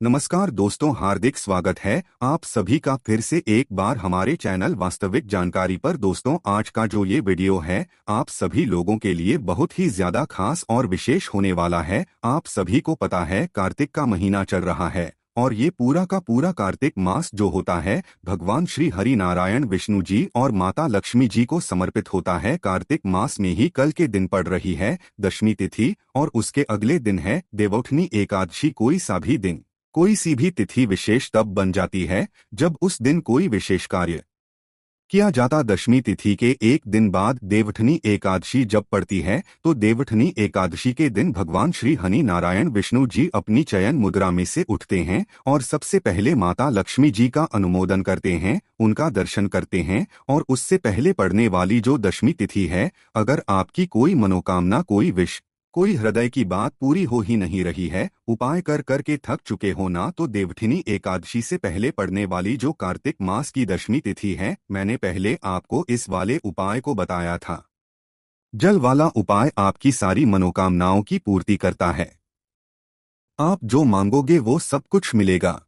नमस्कार दोस्तों, हार्दिक स्वागत है आप सभी का फिर से एक बार हमारे चैनल वास्तविक जानकारी पर। दोस्तों, आज का जो ये वीडियो है आप सभी लोगों के लिए बहुत ही ज्यादा खास और विशेष होने वाला है। आप सभी को पता है कार्तिक का महीना चल रहा है और ये पूरा का पूरा कार्तिक मास जो होता है भगवान श्री हरि नारायण विष्णु जी और माता लक्ष्मी जी को समर्पित होता है। कार्तिक मास में ही कल के दिन पड़ रही है दशमी तिथि और उसके अगले दिन है देवोठनी एकादशी। कोई सी भी तिथि विशेष तब बन जाती है जब उस दिन कोई विशेष कार्य किया जाता। दशमी तिथि के एक दिन बाद देवठनी एकादशी जब पड़ती है तो देवठनी एकादशी के दिन भगवान श्री हरि नारायण विष्णु जी अपनी चयन मुद्रा में से उठते हैं और सबसे पहले माता लक्ष्मी जी का अनुमोदन करते हैं, उनका दर्शन करते हैं। और उससे पहले पड़ने वाली जो दशमी तिथि है, अगर आपकी कोई मनोकामना, कोई हृदय की बात पूरी हो ही नहीं रही है, उपाय कर कर के थक चुके हो ना, तो देवठनी एकादशी से पहले पड़ने वाली जो कार्तिक मास की दशमी तिथि है, मैंने पहले आपको इस वाले उपाय को बताया था। जल वाला उपाय आपकी सारी मनोकामनाओं की पूर्ति करता है। आप जो मांगोगे वो सब कुछ मिलेगा।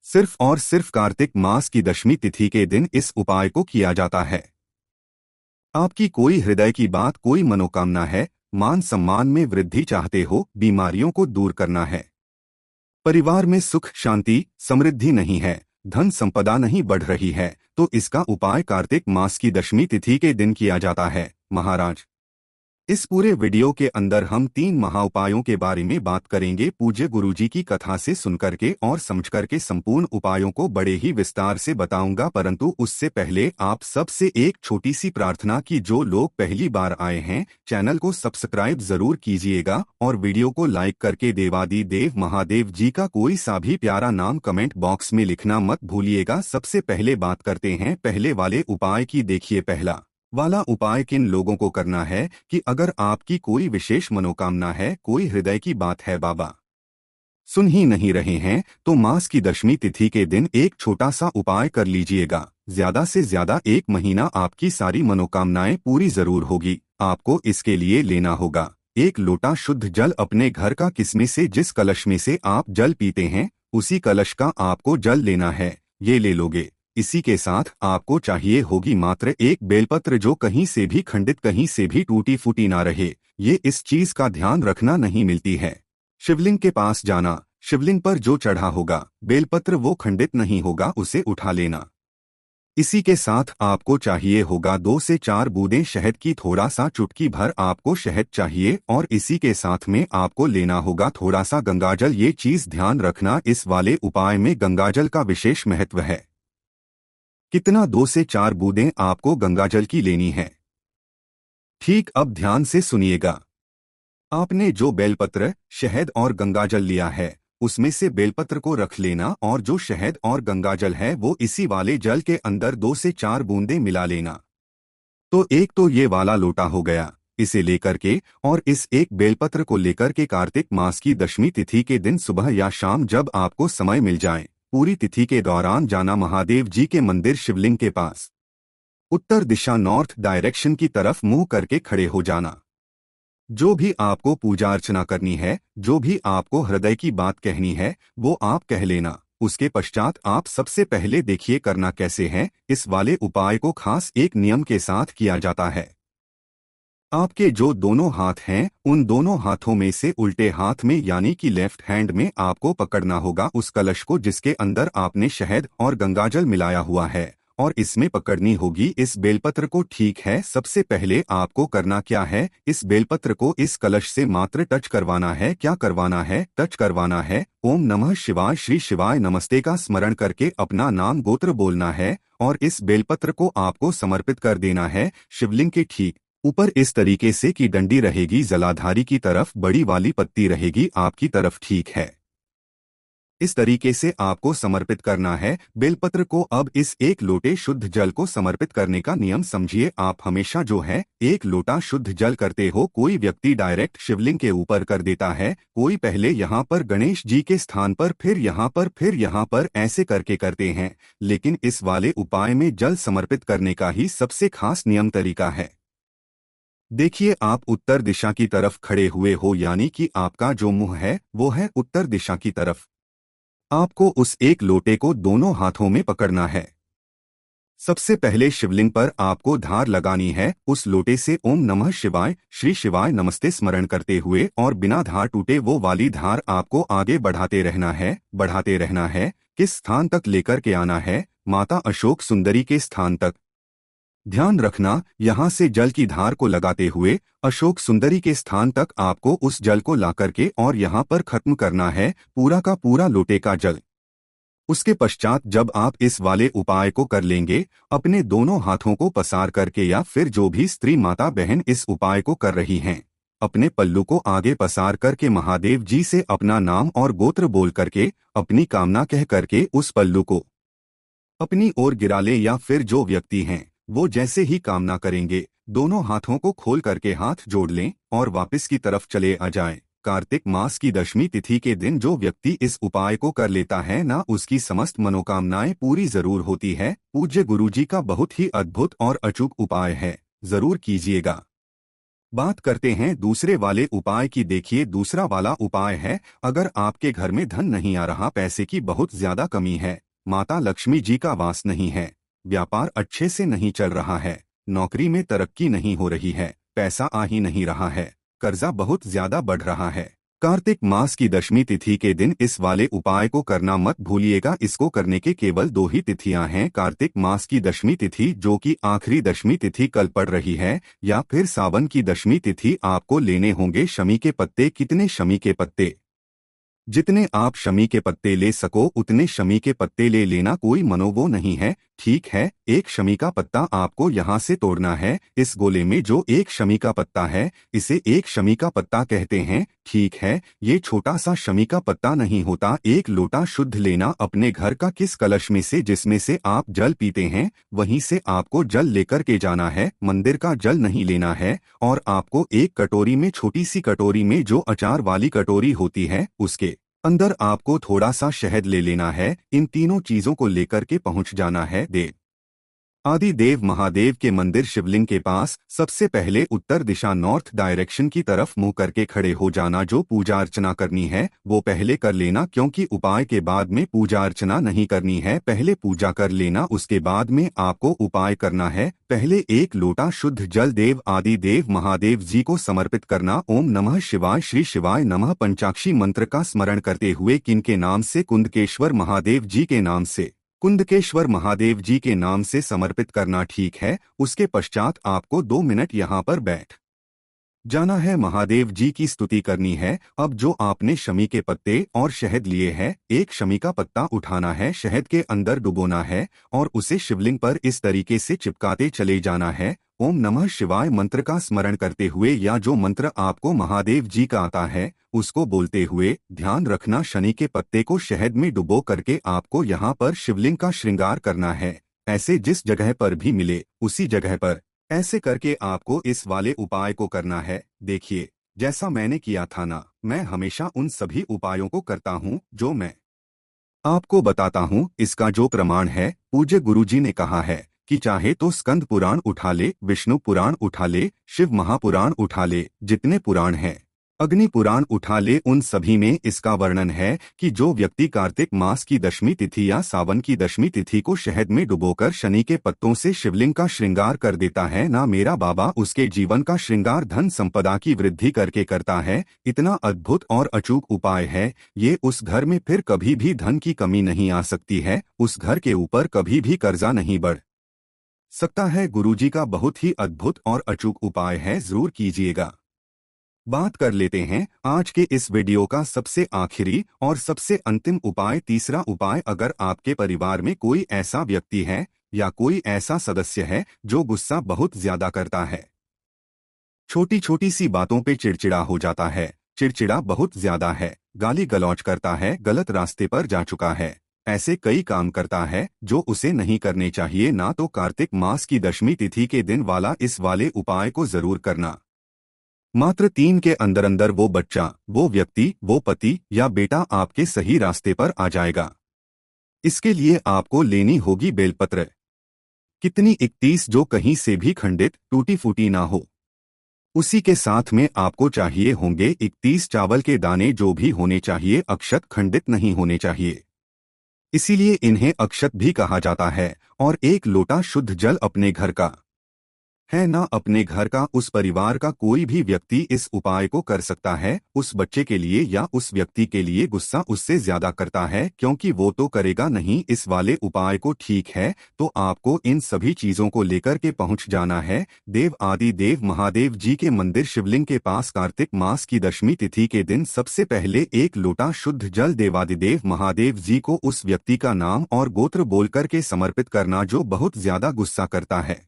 सिर्फ और सिर्फ कार्तिक मास की दशमी तिथि के दिन इस उपाय को किया जाता है। आपकी कोई हृदय की बात, कोई मनोकामना है, मान सम्मान में वृद्धि चाहते हो, बीमारियों को दूर करना है, परिवार में सुख शांति समृद्धि नहीं है, धन संपदा नहीं बढ़ रही है, तो इसका उपाय कार्तिक मास की दशमी तिथि के दिन किया जाता है। महाराज, इस पूरे वीडियो के अंदर हम 3 महाउपायों के बारे में बात करेंगे। पूज्य गुरुजी की कथा से सुनकर के और समझकर के संपूर्ण उपायों को बड़े ही विस्तार से बताऊंगा, परंतु उससे पहले आप सबसे एक छोटी सी प्रार्थना की जो लोग पहली बार आए हैं चैनल को सब्सक्राइब जरूर कीजिएगा और वीडियो को लाइक करके देवादि देव महादेव जी का कोई सा भी प्यारा नाम कमेंट बॉक्स में लिखना मत भूलिएगा। सबसे पहले बात करते हैं पहले वाले उपाय की। देखिए, पहला वाला उपाय किन लोगों को करना है कि अगर आपकी कोई विशेष मनोकामना है, कोई हृदय की बात है, बाबा सुन ही नहीं रहे हैं, तो मास की दशमी तिथि के दिन एक छोटा सा उपाय कर लीजिएगा। ज्यादा से ज्यादा 1 महीना आपकी सारी मनोकामनाएं पूरी जरूर होगी। आपको इसके लिए लेना होगा 1 लोटा शुद्ध जल। अपने घर का किस्में से जिस कलश में से आप जल पीते हैं उसी कलश का आपको जल लेना है, ये ले लोगे। इसी के साथ आपको चाहिए होगी मात्र 1 बेलपत्र, जो कहीं से भी खंडित, कहीं से भी टूटी फूटी ना रहे। ये इस चीज का ध्यान रखना नहीं मिलती है। शिवलिंग के पास जाना, शिवलिंग पर जो चढ़ा होगा बेलपत्र वो खंडित नहीं होगा, उसे उठा लेना। इसी के साथ आपको चाहिए होगा 2 से 4 बूंदें शहद की, थोड़ा सा चुटकी भर आपको शहद चाहिए। और इसी के साथ में आपको लेना होगा थोड़ा सा गंगाजल। ये चीज ध्यान रखना, इस वाले उपाय में गंगाजल का विशेष महत्व है। कितना? 2 से 4 बूंदें आपको गंगाजल की लेनी है। ठीक, अब ध्यान से सुनिएगा। आपने जो बेलपत्र, शहद और गंगाजल लिया है उसमें से बेलपत्र को रख लेना और जो शहद और गंगाजल है वो इसी वाले जल के अंदर 2 से 4 बूंदें मिला लेना। तो एक तो ये वाला लोटा हो गया। इसे लेकर के और इस 1 बेलपत्र को लेकर के कार्तिक मास की दशमी तिथि के दिन सुबह या शाम जब आपको समय मिल जाए, पूरी तिथि के दौरान जाना महादेव जी के मंदिर शिवलिंग के पास। उत्तर दिशा नॉर्थ डायरेक्शन की तरफ मुंह करके खड़े हो जाना। जो भी आपको पूजा अर्चना करनी है, जो भी आपको हृदय की बात कहनी है वो आप कह लेना। उसके पश्चात आप सबसे पहले देखिए करना कैसे है। इस वाले उपाय को खास एक नियम के साथ किया जाता है। आपके जो दोनों हाथ हैं उन दोनों हाथों में से उल्टे हाथ में यानी कि लेफ्ट हैंड में आपको पकड़ना होगा उस कलश को जिसके अंदर आपने शहद और गंगाजल मिलाया हुआ है, और इसमें पकड़नी होगी इस बेलपत्र को। ठीक है, सबसे पहले आपको करना क्या है, इस बेलपत्र को इस कलश से मात्र टच करवाना है। क्या करवाना है? टच करवाना है। ओम नमः शिवाय, श्री शिवाय नमस्ते का स्मरण करके अपना नाम गोत्र बोलना है और इस बेलपत्र को आपको समर्पित कर देना है शिवलिंग के ठीक ऊपर, इस तरीके से कि डंडी रहेगी जलाधारी की तरफ, बड़ी वाली पत्ती रहेगी आपकी तरफ। ठीक है, इस तरीके से आपको समर्पित करना है बेलपत्र को। अब इस 1 लोटे शुद्ध जल को समर्पित करने का नियम समझिए। आप हमेशा जो है 1 लोटा शुद्ध जल करते हो, कोई व्यक्ति डायरेक्ट शिवलिंग के ऊपर कर देता है, कोई पहले यहाँ पर गणेश जी के स्थान पर, फिर यहाँ पर, फिर यहाँ पर, ऐसे करके करते हैं। लेकिन इस वाले उपाय में जल समर्पित करने का ही सबसे खास नियम तरीका है। देखिए, आप उत्तर दिशा की तरफ खड़े हुए हो, यानी कि आपका जो मुंह है वो है उत्तर दिशा की तरफ। आपको उस एक लोटे को दोनों हाथों में पकड़ना है। सबसे पहले शिवलिंग पर आपको धार लगानी है। उस लोटे से ओम नमः शिवाय, श्री शिवाय नमस्ते स्मरण करते हुए और बिना धार टूटे वो वाली धार आपको आगे बढ़ाते रहना है। किस स्थान तक लेकर के आना है? माता अशोक सुंदरी के स्थान तक। ध्यान रखना, यहाँ से जल की धार को लगाते हुए अशोक सुंदरी के स्थान तक आपको उस जल को ला करके और यहाँ पर खत्म करना है, पूरा का पूरा लोटे का जल। उसके पश्चात जब आप इस वाले उपाय को कर लेंगे, अपने दोनों हाथों को पसार करके या फिर जो भी स्त्री माता बहन इस उपाय को कर रही हैं, अपने पल्लू को आगे पसार करके महादेव जी से अपना नाम और गोत्र बोल करके अपनी कामना कह करके उस पल्लू को अपनी ओर गिरा ले, या फिर जो व्यक्ति हैं वो जैसे ही कामना करेंगे दोनों हाथों को खोल करके हाथ जोड़ लें और वापस की तरफ चले आ जाएं। कार्तिक मास की दशमी तिथि के दिन जो व्यक्ति इस उपाय को कर लेता है ना, उसकी समस्त मनोकामनाएं पूरी जरूर होती है। पूज्य गुरुजी का बहुत ही अद्भुत और अचूक उपाय है, जरूर कीजिएगा। बात करते हैं दूसरे वाले उपाय की। देखिए, दूसरा वाला उपाय है, अगर आपके घर में धन नहीं आ रहा, पैसे की बहुत ज्यादा कमी है, माता लक्ष्मी जी का वास नहीं है, व्यापार अच्छे से नहीं चल रहा है, नौकरी में तरक्की नहीं हो रही है, पैसा आ ही नहीं रहा है, कर्जा बहुत ज्यादा बढ़ रहा है, कार्तिक मास की दशमी तिथि के दिन इस वाले उपाय को करना मत भूलिएगा। इसको करने के केवल 2 ही तिथियां हैं, कार्तिक मास की दशमी तिथि जो कि आखिरी दशमी तिथि कल पड़ रही है, या फिर सावन की दशमी तिथि। आपको लेने होंगे शमी के पत्ते। कितने शमी के पत्ते? जितने आप शमी के पत्ते ले सको उतने शमी के पत्ते ले लेना, कोई मनोवो नहीं है, ठीक है। एक शमी का पत्ता आपको यहाँ से तोड़ना है। इस गोले में जो एक शमी का पत्ता है, इसे एक शमी का पत्ता कहते हैं, ठीक है। ये छोटा सा शमी का पत्ता नहीं होता। एक लोटा शुद्ध लेना अपने घर का किस कलश में से जिसमें से आप जल पीते हैं, वहीं से आपको जल लेकर के जाना है, मंदिर का जल नहीं लेना है। और आपको एक कटोरी में, छोटी सी कटोरी में, जो अचार वाली कटोरी होती है, उसके अंदर आपको थोड़ा सा शहद ले लेना है। इन तीनों चीजों को लेकर के पहुंच जाना है आदि देव महादेव के मंदिर शिवलिंग के पास। सबसे पहले उत्तर दिशा नॉर्थ डायरेक्शन की तरफ मुंह करके खड़े हो जाना। जो पूजा अर्चना करनी है वो पहले कर लेना, क्योंकि उपाय के बाद में पूजा अर्चना नहीं करनी है। पहले पूजा कर लेना, उसके बाद में आपको उपाय करना है। पहले एक लोटा शुद्ध जल देव आदि देव महादेव जी को समर्पित करना। ओम नमः शिवाय, श्री शिवाय नमः पंचाक्षी मंत्र का स्मरण करते हुए किनके नाम से? कुंदकेश्वर महादेव जी के नाम से, कुंदकेश्वर महादेव जी के नाम से समर्पित करना, ठीक है। उसके पश्चात आपको 2 मिनट यहाँ पर बैठ जाना है, महादेव जी की स्तुति करनी है। अब जो आपने शमी के पत्ते और शहद लिए हैं, एक शमी का पत्ता उठाना है, शहद के अंदर डुबोना है और उसे शिवलिंग पर इस तरीके से चिपकाते चले जाना है। ओम नमः शिवाय मंत्र का स्मरण करते हुए, या जो मंत्र आपको महादेव जी का आता है उसको बोलते हुए। ध्यान रखना, शनि के पत्ते को शहद में डुबो करके आपको यहाँ पर शिवलिंग का श्रृंगार करना है। ऐसे जिस जगह पर भी मिले उसी जगह पर ऐसे करके आपको इस वाले उपाय को करना है। देखिए, जैसा मैंने किया था ना, मैं हमेशा उन सभी उपायों को करता हूँ जो मैं आपको बताता हूँ। इसका जो प्रमाण है, पूज्य गुरुजी ने कहा है कि चाहे तो स्कंद पुराण उठा ले, विष्णु पुराण उठा ले, शिव महापुराण उठा ले, जितने पुराण हैं, अग्नि पुराण उठा ले, उन सभी में इसका वर्णन है कि जो व्यक्ति कार्तिक मास की दशमी तिथि या सावन की दशमी तिथि को शहद में डुबोकर शनि के पत्तों से शिवलिंग का श्रृंगार कर देता है ना, मेरा बाबा उसके जीवन का श्रृंगार धन संपदा की वृद्धि करके करता है। इतना अद्भुत और अचूक उपाय है ये। उस घर में फिर कभी भी धन की कमी नहीं आ सकती है, उस घर के ऊपर कभी भी कर्जा नहीं बढ़ सकता है। गुरुजी का बहुत ही अद्भुत और अचूक उपाय है, जरूर कीजिएगा। बात कर लेते हैं आज के इस वीडियो का सबसे आखिरी और सबसे अंतिम उपाय, तीसरा उपाय। अगर आपके परिवार में कोई ऐसा व्यक्ति है या कोई ऐसा सदस्य है जो गुस्सा बहुत ज्यादा करता है, छोटी छोटी सी बातों पे चिड़चिड़ा हो जाता है, चिड़चिड़ा बहुत ज्यादा है, गाली गलौज करता है, गलत रास्ते पर जा चुका है, ऐसे कई काम करता है जो उसे नहीं करने चाहिए ना, तो कार्तिक मास की दशमी तिथि के दिन वाला इस वाले उपाय को जरूर करना। मात्र 3 के अंदर अंदर वो बच्चा, वो व्यक्ति, वो पति या बेटा आपके सही रास्ते पर आ जाएगा। इसके लिए आपको लेनी होगी बेलपत्र। कितनी? 31, जो कहीं से भी खंडित टूटी फूटी ना हो। उसी के साथ में आपको चाहिए होंगे 31 चावल के दाने, जो भी होने चाहिए अक्षत खंडित नहीं होने चाहिए। इसीलिए इन्हें अक्षत भी कहा जाता है। और एक लोटा शुद्ध जल अपने घर का है ना, अपने घर का उस परिवार का कोई भी व्यक्ति इस उपाय को कर सकता है। उस बच्चे के लिए या उस व्यक्ति के लिए गुस्सा उससे ज्यादा करता है, क्योंकि वो तो करेगा नहीं इस वाले उपाय को, ठीक है। तो आपको इन सभी चीजों को लेकर के पहुंच जाना है देव आदि देव महादेव जी के मंदिर शिवलिंग के पास। कार्तिक मास की दशमी तिथि के दिन सबसे पहले एक लोटा शुद्ध जल देवादिदेव महादेव जी को उस व्यक्ति का नाम और गोत्र बोलकर के समर्पित करना जो बहुत ज्यादा गुस्सा करता है,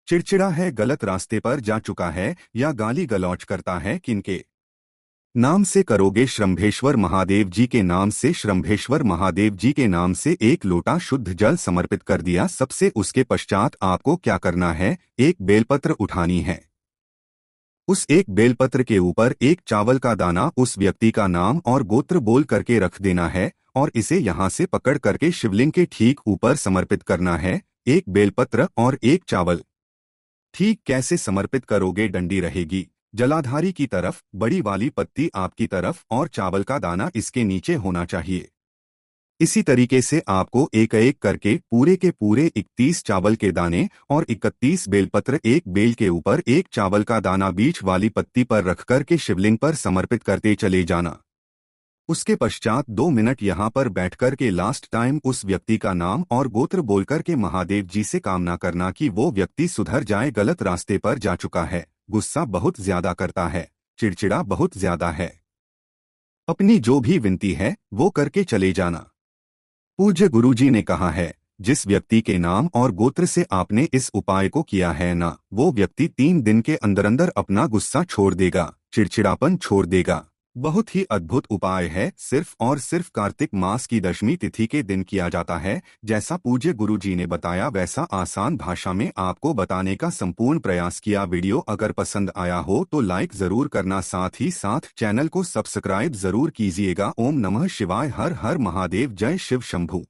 चिड़चिड़ा है, गलत रास्ते पर जा चुका है या गाली गलौज करता है। किनके नाम से करोगे? श्रंभेश्वर महादेव जी के नाम से। श्रंभेश्वर महादेव जी के नाम से एक लोटा शुद्ध जल समर्पित कर दिया सबसे। उसके पश्चात आपको क्या करना है, एक बेलपत्र उठानी है। उस एक बेलपत्र के ऊपर एक चावल का दाना उस व्यक्ति का नाम और गोत्र बोल करके रख देना है और इसे यहाँ से पकड़ करके शिवलिंग के ठीक ऊपर समर्पित करना है। एक बेलपत्र और एक चावल। ठीक कैसे समर्पित करोगे? डंडी रहेगी जलाधारी की तरफ, बड़ी वाली पत्ती आपकी तरफ और चावल का दाना इसके नीचे होना चाहिए। इसी तरीके से आपको एक एक करके पूरे के पूरे 31 चावल के दाने और 31 बेलपत्र एक बेल के ऊपर एक चावल का दाना बीच वाली पत्ती पर रख कर के शिवलिंग पर समर्पित करते चले जाना। उसके पश्चात 2 मिनट यहाँ पर बैठकर के लास्ट टाइम उस व्यक्ति का नाम और गोत्र बोलकर के महादेव जी से कामना करना कि वो व्यक्ति सुधर जाए, गलत रास्ते पर जा चुका है, गुस्सा बहुत ज्यादा करता है, चिड़चिड़ा बहुत ज्यादा है। अपनी जो भी विनती है वो करके चले जाना। पूज्य गुरुजी ने कहा है, जिस व्यक्ति के नाम और गोत्र से आपने इस उपाय को किया है ना, वो व्यक्ति 3 दिन के अंदर अंदर अपना गुस्सा छोड़ देगा, चिड़चिड़ापन छोड़ देगा। बहुत ही अद्भुत उपाय है, सिर्फ और सिर्फ कार्तिक मास की दशमी तिथि के दिन किया जाता है। जैसा पूज्य गुरुजी ने बताया वैसा आसान भाषा में आपको बताने का संपूर्ण प्रयास किया। वीडियो अगर पसंद आया हो तो लाइक जरूर करना, साथ ही साथ चैनल को सब्सक्राइब जरूर कीजिएगा। ओम नमः शिवाय, हर हर महादेव, जय शिव शंभू।